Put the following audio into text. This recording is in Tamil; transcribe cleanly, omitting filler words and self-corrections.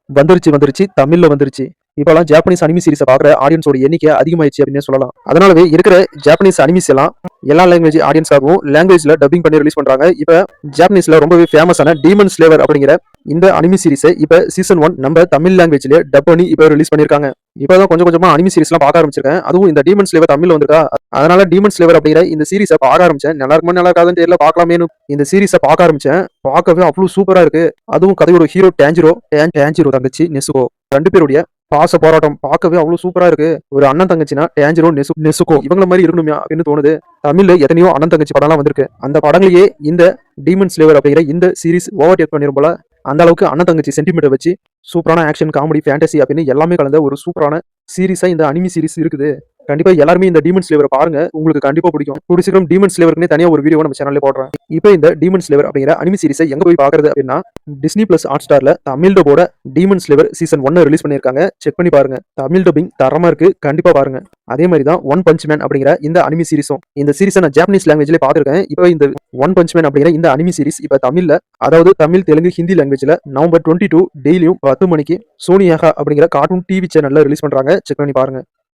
வந்துருச்சு தமிழ்ல வந்துருச்சு. இப்போலாம் ஜாப்பனீஸ் அனிமி சீரிஸ பார்க்குற ஆடியன்ஸோட எண்ணிக்கை அதிகமாயிருச்சு அப்படின்னே சொல்லலாம். அதனாலவே இருக்கிற ஜாப்பனீஸ் அனிமிஸ் எல்லாம் எல்லா லாங்குவேஜ் ஆடியன்ஸ்க்காகவும் லாங்குவேஜ்ல டப்பிங் பண்ணி ரிலீஸ் பண்றாங்க. இப்ப ஜாப்பனீஸ்ல ரொம்பவே ஃபேமஸான டீமன் ஸ்லேவர் அப்படிங்கிற இந்த அனிமி சீரிஸை இப்ப சீசன் 1 நம்ம தமிழ் லாங்குவேஜ்லயே டப் பண்ணி இப்ப ரிலீஸ் பண்ணிருக்காங்க. இப்பதான் கொஞ்சம் கொஞ்சமா அனிமி சீரிஸ்லாம் பார்க்க ஆரம்பிச்சிருக்கேன். அதுவும் இந்த டீமன் ஸ்லேவர் தமிழ்ல வந்திருக்கா. அதனால டீமன் ஸ்லேவர் அப்படிங்கிற இந்த சீரிஸை பார்க்க ஆரம்பிச்சேன். நல்லா இருக்குமா நல்லா இருக்காதுன்னு தெரியல, பார்க்கலாமேனு இந்த சீரிஸை பார்க்க ஆரம்பிச்சேன். பார்க்கவே அவ்வளவு சூப்பரா இருக்கு. அதுவும் கதையோட ஹீரோ டேஞ்சிரோ தங்கச்சி நெசுகோ 2 பேருடைய பாச போராட்டம் பார்க்கவே அவ்வளவு சூப்பரா இருக்கு. ஒரு அண்ணன் தங்கச்சினா டேஞ்சிரோ நெசுகோ இவங்கள மாதிரி இருக்கணுமே அப்படின்னு தோணுது. தமிழ்ல எத்தனையோ அண்ணன் தங்கச்சி படம்லாம் வந்திருக்கு. அந்த படங்களையே இந்த டீமன் ஸ்லேவர் அப்படிங்கிற இந்த சீரிஸ் ஓவர்டேக் பண்ணிரும் போல. அந்த அளவுக்கு அண்ணன் தங்கச்சி சென்டிமெண்ட்டை வச்சு சூப்பரான ஆக்ஷன், காமெடி, ஃபேண்டசி அப்படின்னு எல்லாமே கலந்த ஒரு சூப்பரான சீரிஸா இந்த அனிமி சீரிஸ் இருக்குது. கண்டிப்பா எல்லாருமே இந்த டீமன் ஸ்லேவரை பாருங்க, உங்களுக்கு கண்டிப்பா பிடிக்கும். கூடிய சீக்கிரம் டீமன் ஸ்லேவருக்குனே தனியா ஒரு வீடியோ நம்ம சேனல்ல போடுறேன். இப்போ இந்த டீமன் ஸ்லேவர் அப்படிங்கிற அனிமி சீரிஸை எங்க போய் பாக்குறது அப்படின்னா, டிஸ்னி பிளஸ் ஹாட்ஸ்டார்ல தமிழ் டப்போட டீமன் ஸ்லேவர் சீசன் 1 ரிலீஸ் பண்ணிருக்காங்க. செக் பண்ணி பாருங்க. தமிழ் டப்பிங் தரமா இருக்கு, கண்டிப்பா பாருங்க. அதே மாதிரி தான் ஒன் பஞ்ச் மேன் அப்படிங்கிற இந்த அனிமி சீரிஸும். இந்த சீரிஸை நான் ஜாப்பனீஸ் லாங்குவேஜ்ல பாத்துருக்கேன். இப்போ இந்த ஒன் பஞ்ச் மேன் அப்படிங்கிற இந்த அனிமி சீரிஸ் இப்ப தமிழ்ல, அதாவது தமிழ், தெலுங்கு, ஹிந்தி லாங்குவேஜ்ல நவம்பர் 22 டெய்லியும் 10 மணிக்கு சோனியாகா அப்படிங்கிற கார்ட்டூன் டிவி சேனல்ல ரிலீஸ் பண்றாங்க. செக் பண்ணி பாருங்க.